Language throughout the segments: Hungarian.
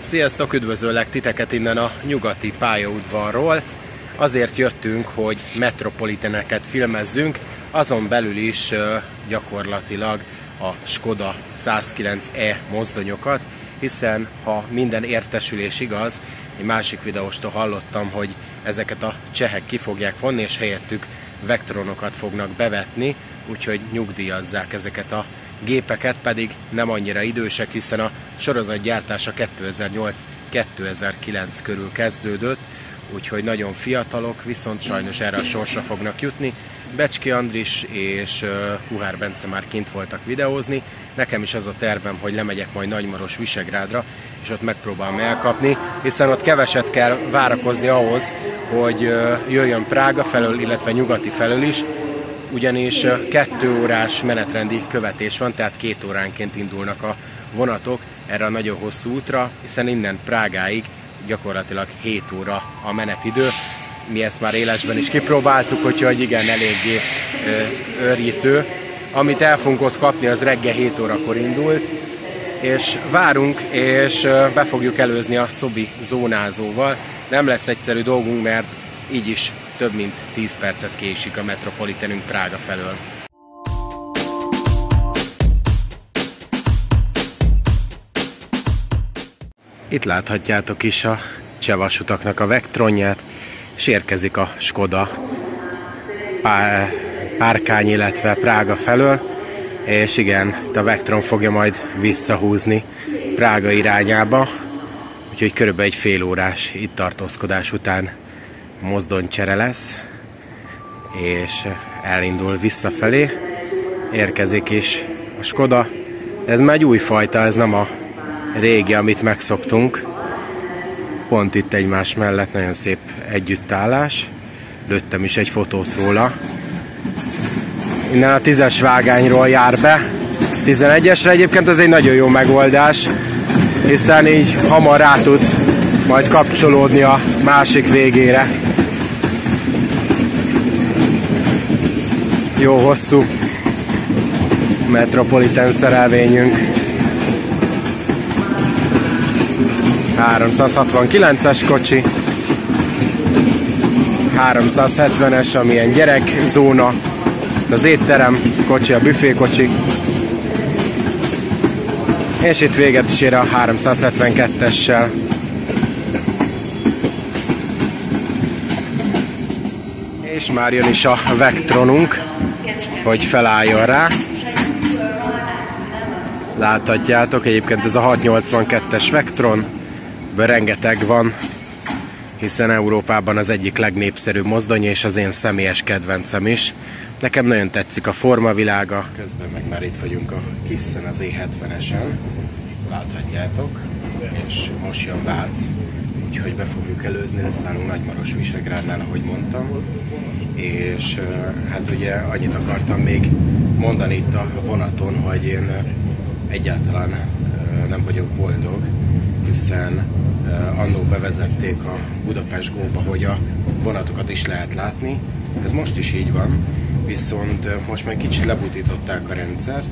Sziasztok, üdvözöllek titeket innen a nyugati pályaudvarról. Azért jöttünk, hogy metropolitaneket filmezzünk, azon belül is gyakorlatilag a Skoda 109e mozdonyokat, hiszen ha minden értesülés igaz, egy másik videóstól hallottam, hogy ezeket a csehek ki fogják vonni, és helyettük Vectronokat fognak bevetni, úgyhogy nyugdíjazzák ezeket a gépeket, pedig nem annyira idősek, hiszen a sorozat gyártása 2008-2009 körül kezdődött, úgyhogy nagyon fiatalok, viszont sajnos erre a sorsra fognak jutni. Becski Andris és Kuhár Bence már kint voltak videózni, nekem is az a tervem, hogy lemegyek majd Nagymaros Visegrádra, és ott megpróbálom elkapni, hiszen ott keveset kell várakozni ahhoz, hogy jöjjön Prága felől, illetve nyugati felől is, ugyanis 2 órás menetrendi követés van, tehát 2 óránként indulnak a vonatok erre a nagyon hosszú útra, hiszen innen Prágáig gyakorlatilag 7 óra a menetidő. Mi ezt már élesben is kipróbáltuk, úgyhogy igen, eléggé őrjítő. Amit el fogunk ott kapni, az reggel 7 órakor indult, és várunk, és be fogjuk előzni a Szobi zónázóval. Nem lesz egyszerű dolgunk, mert így is több mint 10 percet késik a metropolitanünk Prága felől. Itt láthatjátok is a cseh vasutaknak a Vectronját, és érkezik a Skoda Párkány, illetve Prága felől, és igen, a Vectron fogja majd visszahúzni Prága irányába, úgyhogy körülbelül egy fél órás itt tartózkodás után mozdonycsere lesz, és elindul visszafelé, érkezik is a Skoda. Ez már egy új fajta, ez nem a régi, amit megszoktunk. Pont itt egymás mellett nagyon szép együttállás. Lőttem is egy fotót róla. Innen a 10-es vágányról jár be. 11-esre egyébként ez egy nagyon jó megoldás, hiszen így hamar rá tud majd kapcsolódni a másik végére. Jó hosszú metropolitan szerelvényünk. 369-es kocsi, 370-es, amilyen gyerekzóna, az étterem kocsi, a büfékocsi, és itt véget is ér a 372-essel. És már jön is a Vectronunk, hogy felálljon rá. Láthatjátok, egyébként ez a 682-es Vectron, rengeteg van, hiszen Európában az egyik legnépszerűbb mozdony, és az én személyes kedvencem is. Nekem nagyon tetszik a formavilága. Közben meg már itt vagyunk a Kissen az E70-esen, láthatjátok, és most jön Vác, úgyhogy be fogjuk előzni, leszállunk Nagymaros Visegrádnál, ahogy mondtam. És hát ugye annyit akartam még mondani itt a vonaton, hogy én egyáltalán nem vagyok boldog, hiszen annó bevezették a Budapest Go-ba, hogy a vonatokat is lehet látni. Ez most is így van, viszont most meg kicsit lebutították a rendszert,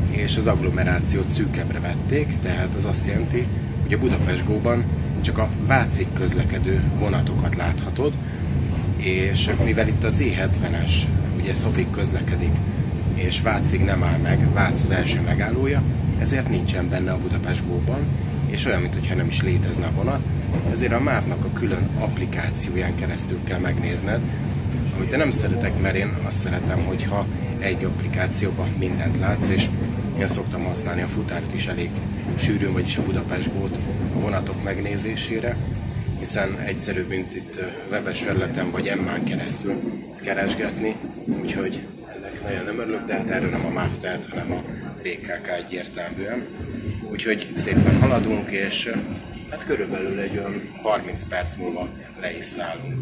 és az agglomerációt szűkebbre vették, tehát az azt jelenti, hogy a Budapest Go-ban csak a Vácig közlekedő vonatokat láthatod, és mivel itt az E70-es ugye Szopig közlekedik, és Vácig nem áll meg, Vác az első megállója, ezért nincsen benne a Budapest Go-ban, és olyan, mintha nem is létezne a vonat, ezért a MÁV-nak a külön applikációján keresztül kell megnézned, amit én nem szeretek, mert én azt szeretem, hogyha egy applikációban mindent látsz, és én szoktam használni a futárt is elég sűrűn, vagyis a Budapest Go-t a vonatok megnézésére, hiszen egyszerűbb, mint itt webes felületen vagy Emmán keresztül keresgetni, úgyhogy ennek nagyon nem örülök, de hát erről nem a MÁV tehet, hanem a BKK egyértelműen. Úgyhogy szépen haladunk, és hát körülbelül egy olyan 30 perc múlva le is szállunk.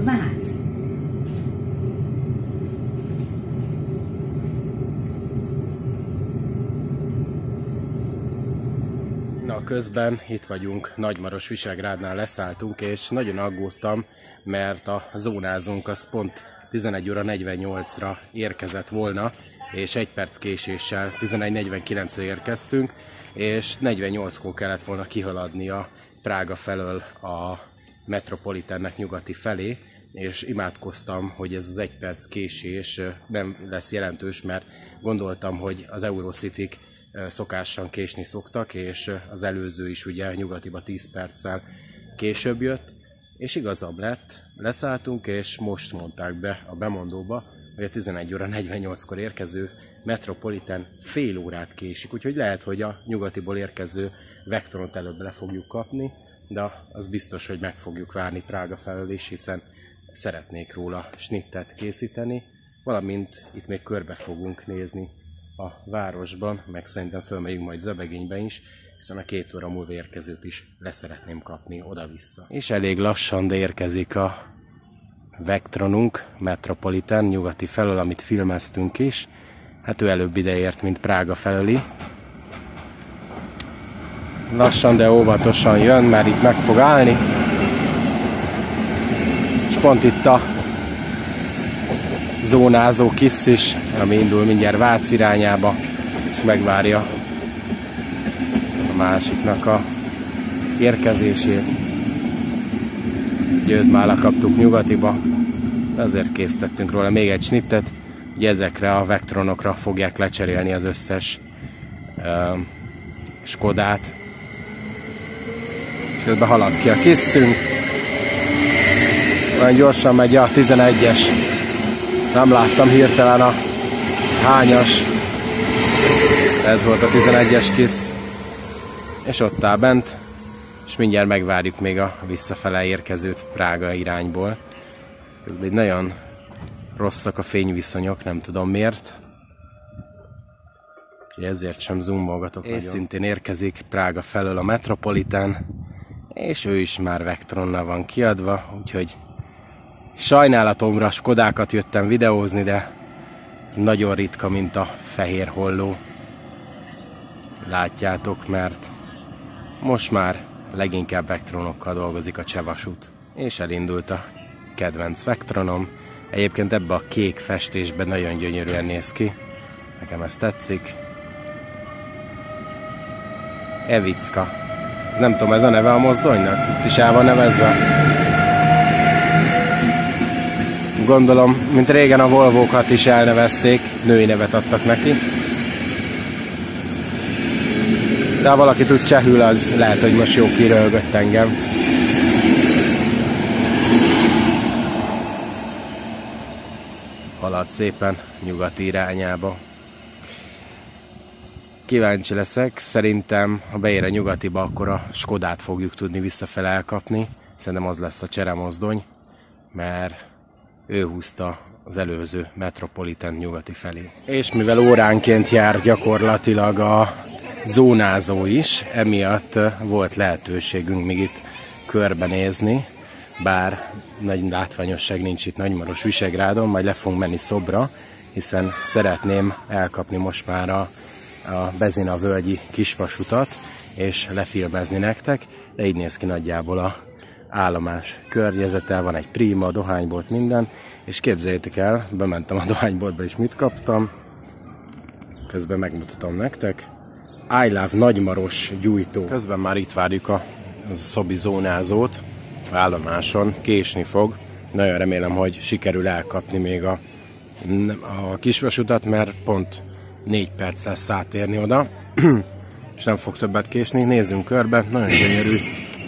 Vác. Na, közben itt vagyunk, Nagymaros Visegrádnál leszálltunk, és nagyon aggódtam, mert a zónázónk az pont 11 óra 48-ra érkezett volna, és 1 perc késéssel 11:49-re érkeztünk, és 48-kor kellett volna kihaladnia Prága felől a Metropolitannek nyugati felé, és imádkoztam, hogy ez az 1 perc késés nem lesz jelentős, mert gondoltam, hogy az Eurocityk szokásan késni szoktak, és az előző is ugye nyugatiba 10 perccel később jött, és igazabb lett, leszálltunk, és most mondták be a bemondóba, hogy a 11:48-kor érkező Metropolitan fél órát késik, úgyhogy lehet, hogy a nyugatiból érkező Vectronot előbb le fogjuk kapni, de az biztos, hogy meg fogjuk várni Prága felől is, hiszen szeretnék róla snittet készíteni, valamint itt még körbe fogunk nézni a városban, meg szerintem fölmegyünk majd Zebegénybe is, hiszen a 2 óra múlva érkezőt is leszeretném kapni oda-vissza. És elég lassan, de érkezik a Vectronunk, Metropolitan nyugati felől, amit filmeztünk is. Hát ő előbb ideért, mint Prága felőli. Lassan, de óvatosan jön, mert itt meg fog állni. És pont itt a zónázó KISZ is, ami indul mindjárt Vác irányába, és megvárja a másiknak a érkezését. Őt már lekaptuk nyugatiba, ezért készítettünk róla még egy snittet. Ugye ezekre a Vectronokra fogják lecserélni az összes Skodát. És közben halad ki a KISZ-ünk. Olyan gyorsan megy a 11-es. Nem láttam hirtelen a hányas. Ez volt a 11-es KISZ. És ott áll bent. És mindjárt megvárjuk még a visszafele érkezőt Prága irányból. Közben nagyon rosszak a fényviszonyok, nem tudom miért. Ezért sem zoomolgatok nagyon. És szintén érkezik Prága felől a Metropolitan, és ő is már Vectronnal van kiadva, úgyhogy sajnálatomra Skodákat jöttem videózni, de nagyon ritka, mint a fehér holló. Látjátok, mert most már leginkább Vectronokkal dolgozik a Cseh-vasút. És elindult a kedvenc Vectronom. Egyébként ebbe a kék festésben nagyon gyönyörűen néz ki. Nekem ez tetszik. Evicka. Nem tudom, ez a neve a mozdonynak? Itt is el van nevezve. Gondolom, mint régen a Volvókat is elnevezték, női nevet adtak neki. De ha valaki tud csehül, az lehet, hogy most jó kirölgött engem. Halad szépen nyugati irányába. Kíváncsi leszek, szerintem ha beér a nyugatiba, akkor a Skodát fogjuk tudni visszafele elkapni. Szerintem az lesz a cseremozdony, mert ő húzta az előző Metropolitan nyugati felé. És mivel óránként jár gyakorlatilag a zónázó is, emiatt volt lehetőségünk még itt körbenézni, bár nagy látványosság nincs itt Nagymaros-Visegrádon, majd le fogunk menni Szobra, hiszen szeretném elkapni most már a Bezina völgyi kisvasutat, és lefilmezni nektek, de így néz ki nagyjából a állomás környezete, van egy Prima, dohánybolt, minden, és képzeljétek el, bementem a dohányboltba, és mit kaptam, közben megmutatom nektek, I Love Nagymaros gyújtó. Közben már itt várjuk a szobi zónázót állomáson, késni fog, nagyon remélem, hogy sikerül elkapni még a kisvasutat, mert pont 4 perc lesz átérni oda, és nem fog többet késni. Nézzünk körbe, nagyon gyönyörű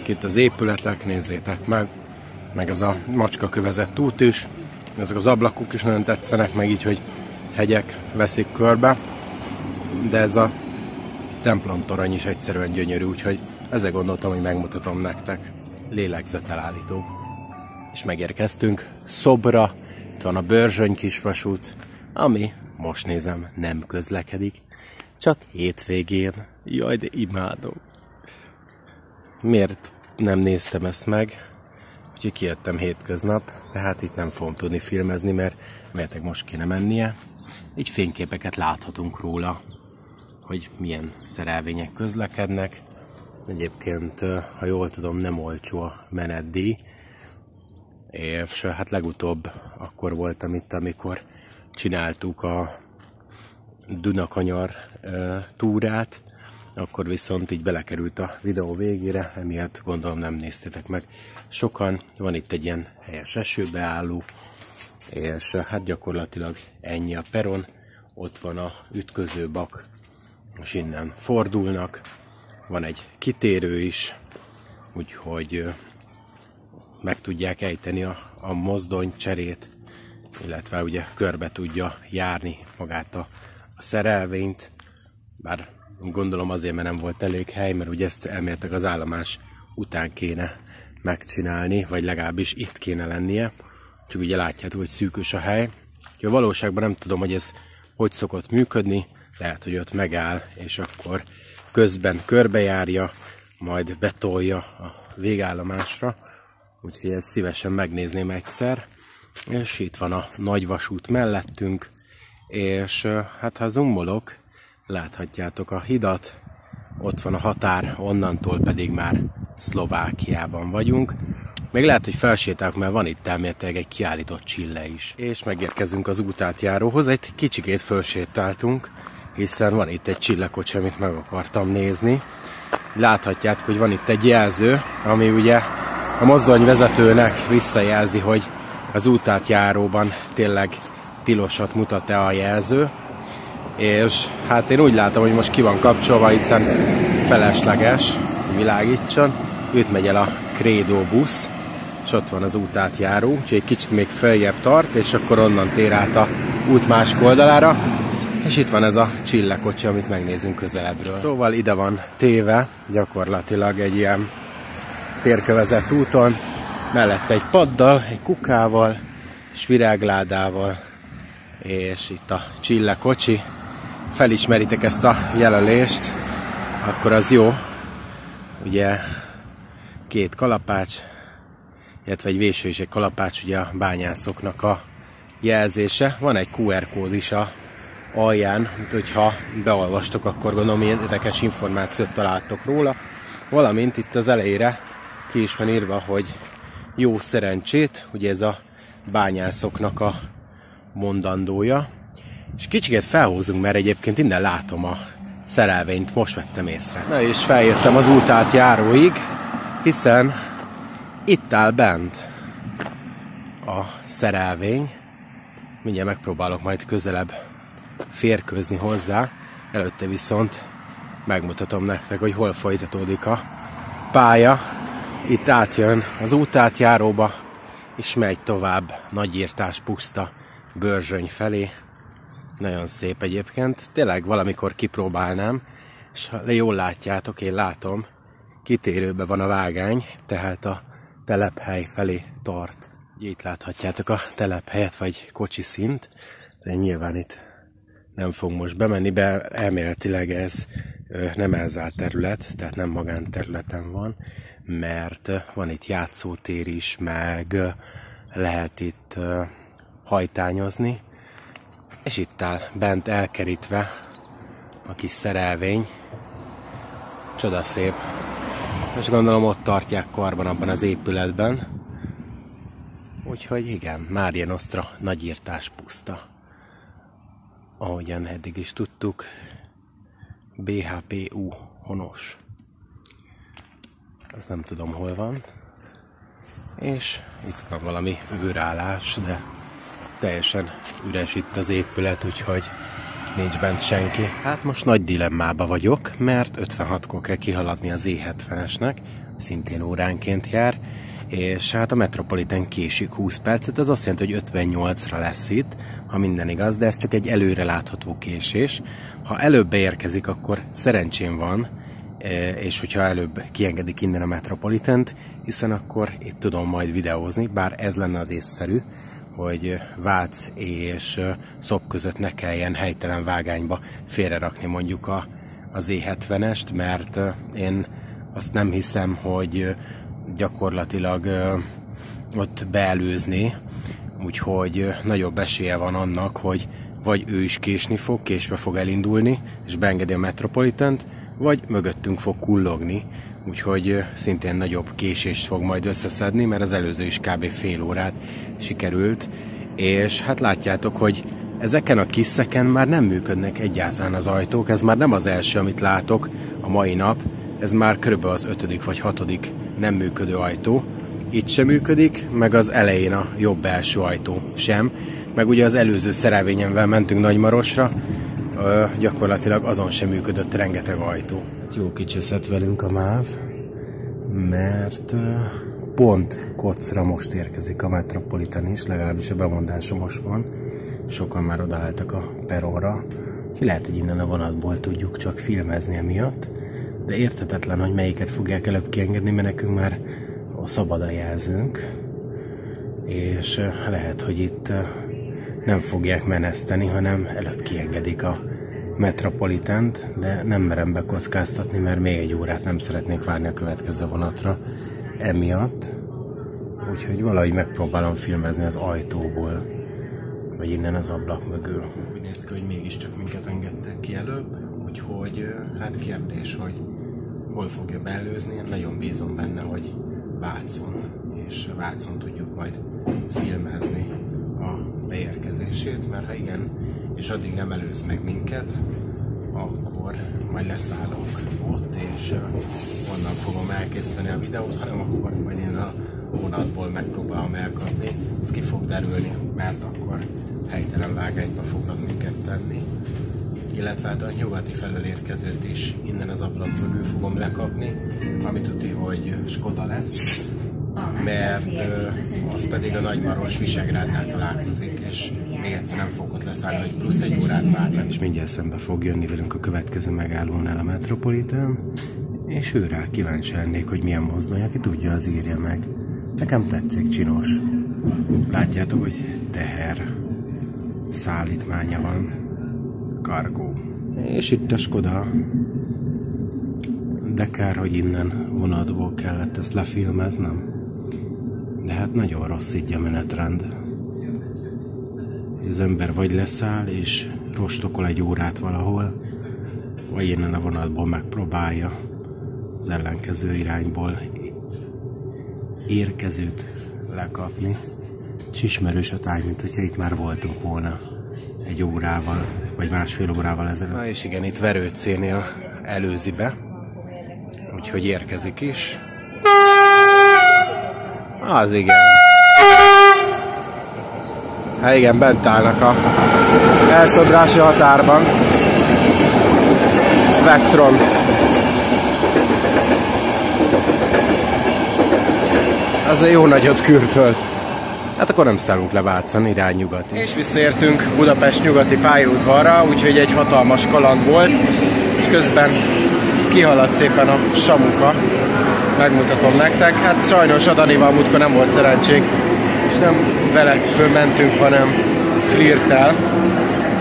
itt az épületek, nézzétek meg ez a macska kövezett út is, ezek az ablakok is nagyon tetszenek, meg így, hogy hegyek veszik körbe, de ez a templomtorony is egyszerűen gyönyörű, úgyhogy ezzel gondoltam, hogy megmutatom nektek. Lélegzetelállító. És megérkeztünk Szobra, itt van a Börzsöny kisvasút, ami most nézem nem közlekedik, csak hétvégén. Jaj, de imádom. Miért nem néztem ezt meg? Úgyhogy kijöttem hétköznap, de hát itt nem fogom tudni filmezni, mert most kéne mennie. Így fényképeket láthatunk róla, hogy milyen szerelvények közlekednek. Egyébként, ha jól tudom, nem olcsó a menetdíj. És hát legutóbb akkor voltam itt, amikor csináltuk a Dunakanyar túrát, akkor viszont így belekerült a videó végére, emiatt gondolom nem néztétek meg sokan. Van itt egy ilyen helyes esőbeálló, és hát gyakorlatilag ennyi a peron. Ott van a ütközőbak, és innen fordulnak. Van egy kitérő is, úgyhogy meg tudják ejteni a mozdonycserét, illetve ugye körbe tudja járni magát a szerelvényt, bár gondolom azért, mert nem volt elég hely, mert ugye ezt elméletileg az állomás után kéne megcsinálni, vagy legalábbis itt kéne lennie, csak ugye látjátok, hogy szűkös a hely. Úgyhogy a valóságban nem tudom, hogy ez hogy szokott működni, lehet, hogy ott megáll, és akkor közben körbejárja, majd betolja a végállomásra, úgyhogy ezt szívesen megnézném egyszer. És itt van a nagy vasút mellettünk, és hát ha zoomolok, láthatjátok a hidat, ott van a határ, onnantól pedig már Szlovákiában vagyunk. Még lehet, hogy felsétálok, mert van itt elméletileg egy kiállított csille is. És megérkezünk az útátjáróhoz, egy kicsikét felsétáltunk, hiszen van itt egy csillekocsi, amit meg akartam nézni. Láthatjátok, hogy van itt egy jelző, ami ugye a mozdonyvezetőnek visszajelzi, hogy az útátjáróban tényleg tilosat mutat-e a jelző. És hát én úgy látom, hogy most ki van kapcsolva, hiszen felesleges, világítson. Itt megy el a Credo busz, és ott van az útátjáró, úgyhogy egy kicsit még feljebb tart, és akkor onnan tér át a út másik oldalára. És itt van ez a csillekocsi, amit megnézünk közelebbről. Szóval ide van téve, gyakorlatilag egy ilyen térkövezett úton, mellette egy paddal, egy kukával, és virágládával, és itt a csillekocsi. Felismeritek ezt a jelölést, akkor az jó. Ugye két kalapács, illetve egy véső és egy kalapács, ugye a bányászoknak a jelzése. Van egy QR kód is a alján, hogyha beolvastok, akkor gondolom érdekes információt találtok róla. Valamint itt az elejére ki is van írva, hogy jó szerencsét, ugye ez a bányászoknak a mondandója. És kicsiket felhúzunk, mert egyébként innen látom a szerelvényt, most vettem észre. Na és feljöttem az útátjáróig, hiszen itt áll bent a szerelvény. Mindjárt megpróbálok majd közelebb férkőzni hozzá, előtte viszont megmutatom nektek, hogy hol folytatódik a pálya. Itt átjön az útátjáróba, és megy tovább Nagyirtás puszta Börzsöny felé. Nagyon szép egyébként, tényleg valamikor kipróbálnám, és ha jól látjátok, én látom, kitérőbe van a vágány, tehát a telephely felé tart. Ugye itt láthatjátok a telephelyet, vagy kocsiszint, de nyilván itt nem fogunk most bemenni, be elméletileg ez nem elzárt terület, tehát nem magánterületen van, mert van itt játszótér is, meg lehet itt hajtányozni, és itt áll bent elkerítve a kis szerelvény. Csodaszép. És gondolom ott tartják karban abban az épületben. Úgyhogy igen, Mária Nostra Nagyirtás puszta. Ahogyan eddig is tudtuk, BHPU honos. Ez nem tudom hol van. És itt van valami űrállás, de teljesen üres itt az épület, úgyhogy nincs bent senki. Hát most nagy dilemmába vagyok, mert 56-kor kell kihaladni az E70-esnek, szintén óránként jár, és hát a Metropolitan késik 20 percet, ez azt jelenti, hogy 58-ra lesz itt, ha minden igaz, de ez csak egy előre látható késés. Ha előbb beérkezik, akkor szerencsém van, és hogyha előbb kiengedik innen a Metropolitant, hiszen akkor itt tudom majd videózni, bár ez lenne az észszerű, hogy Vác és Szop között ne kelljen helytelen vágányba félrerakni mondjuk az E70-est, mert én azt nem hiszem, hogy gyakorlatilag ott beelőzni, úgyhogy nagyobb esélye van annak, hogy vagy ő is késni fog, késve fog elindulni, és beengedi a Metropolitant, vagy mögöttünk fog kullogni, úgyhogy szintén nagyobb késést fog majd összeszedni, mert az előző is kb. Fél órát sikerült, és hát látjátok, hogy Ezeken a kiszeken már nem működnek egyáltalán az ajtók, ez már nem az első, amit látok a mai nap, ez már körülbelül az 5. vagy 6. nem működő ajtó. Itt sem működik, meg az elején a jobb első ajtó sem, meg ugye az előző szerelvényemvel mentünk Nagymarosra, gyakorlatilag azon sem működött rengeteg ajtó. Jó kicseszett velünk a MÁV, mert pont kocra most érkezik a Metropolitan is, legalábbis a bemondása most van. Sokan már odaálltak a peróra, lehet, hogy innen a vonatból tudjuk csak filmezni emiatt, de érthetetlen, hogy melyiket fogják előbb kiengedni, mert nekünk már szabad a jelzőnk, és lehet, hogy itt nem fogják meneszteni, hanem előbb kiengedik a Metropolitant, de nem merem bekockáztatni, mert még egy órát nem szeretnék várni a következő vonatra emiatt. Úgyhogy valahogy megpróbálom filmezni az ajtóból, vagy innen az ablak mögül. Úgy néz ki, hogy mégiscsak minket engedtek ki előbb, úgyhogy hát kérdés, hogy hol fogja beelőzni. Én nagyon bízom benne, hogy Vácon, és Vácon tudjuk majd filmezni a beérkezését, mert ha igen, és addig nem előz meg minket, akkor majd leszállunk ott, és onnan fogom elkészíteni a videót, hanem akkor majd én a vonatból megpróbálom elkapni. Ez ki fog derülni, mert akkor helytelen vágányba fognak minket tenni. Illetve hát a nyugati felől érkezőt is innen az ablak mögül fogom lekapni, ami tudja, hogy Skoda lesz, mert az pedig a Nagymaros Visegrádnál találkozik, és még egyszer nem fog ott leszállni, hogy plusz egy órát várnak. És mindjárt szembe fog jönni velünk a következő megállónál a Metropolitan, és őrá kíváncsi lennék, hogy milyen mozdony, aki tudja, az írja meg. Nekem tetszik, csinos. Látjátok, hogy teher szállítmánya van. Cargo. És itt a Skoda. De kár, hogy innen vonatból kellett ezt lefilmeznem. De hát nagyon rossz így a menetrend. Az ember vagy leszáll és rostokol egy órát valahol, vagy innen a vonatból megpróbálja az ellenkező irányból érkezőt lekapni. És ismerős a táj, mint hogyha itt már voltunk volna egy órával, vagy másfél órával ezelőtt. Na és igen, itt Verőcénél előzi be, úgyhogy érkezik is. Az igen. Hát igen, bent állnak a elszobrási határban. Vectron. Az egy jó nagyot kürtölt. Hát akkor nem szállunk le Vácon, irány nyugat. És visszaértünk Budapest nyugati pályaudvarra, úgyhogy egy hatalmas kaland volt, és közben kihaladt szépen a Samuka. Megmutatom nektek. Hát sajnos a Danival múltkor nem volt szerencsénk, és nem vele mentünk, hanem Flirttel.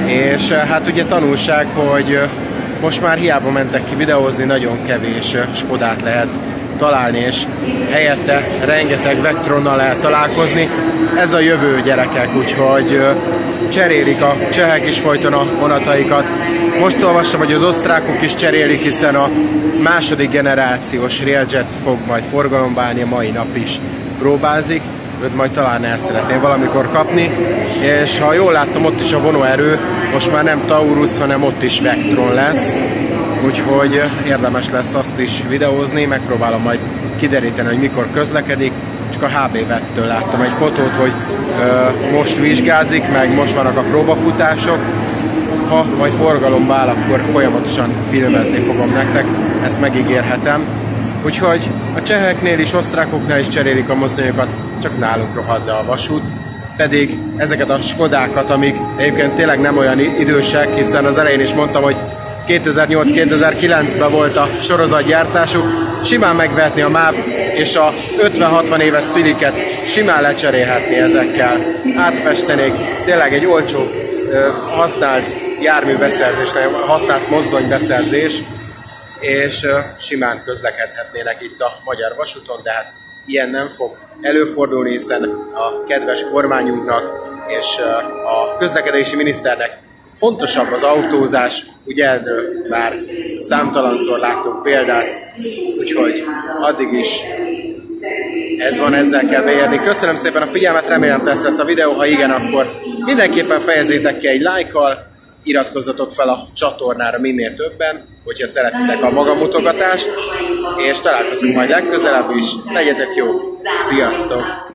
És hát ugye tanulság, hogy most már hiába mentek ki videózni, nagyon kevés Skodát lehet találni, és helyette rengeteg Vectronnal lehet találkozni. Ez a jövő, gyerekek, úgyhogy cserélik a csehek is folyton a vonataikat. Most olvastam, hogy az osztrákok is cserélik, hiszen a második generációs Railjet fog majd forgalomba állni, a mai nap is próbázik. Őt majd talán el szeretném valamikor kapni, és ha jól láttam, ott is a vonóerő most már nem Taurus, hanem ott is Vectron lesz. Úgyhogy érdemes lesz azt is videózni, megpróbálom majd kideríteni, hogy mikor közlekedik. Csak a HB Vettől láttam egy fotót, hogy most vizsgázik, meg most vannak a próbafutások. Ha majd forgalomba áll, akkor folyamatosan filmezni fogom nektek, ezt megígérhetem. Úgyhogy a cseheknél is, osztrákoknál is cserélik a mozdonyokat, csak nálunk rohadt a vasút. Pedig ezeket a Skodákat, amik egyébként tényleg nem olyan idősek, hiszen az elején is mondtam, hogy 2008-2009-ben volt a sorozatgyártásuk, simán megvehetni a MÁV, és a 50-60 éves sziliket simán lecserélhetni ezekkel. Átfestenék, tényleg egy olcsó használt járműbeszerzés, használt mozdonybeszerzés, és simán közlekedhetnének itt a magyar vasúton, de hát ilyen nem fog előfordulni, hiszen a kedves kormányunknak és a közlekedési miniszternek fontosabb az autózás, ugye erről már számtalanszor láttunk példát, úgyhogy addig is ez van, ezzel kell beérni. Köszönöm szépen a figyelmet, remélem tetszett a videó, ha igen, akkor Mindenképpen fejezzétek ki egy lájkkal, iratkozzatok fel a csatornára minél többen, hogyha szeretitek a magamutogatást, és találkozunk majd legközelebb is. Legyetek jók! Sziasztok!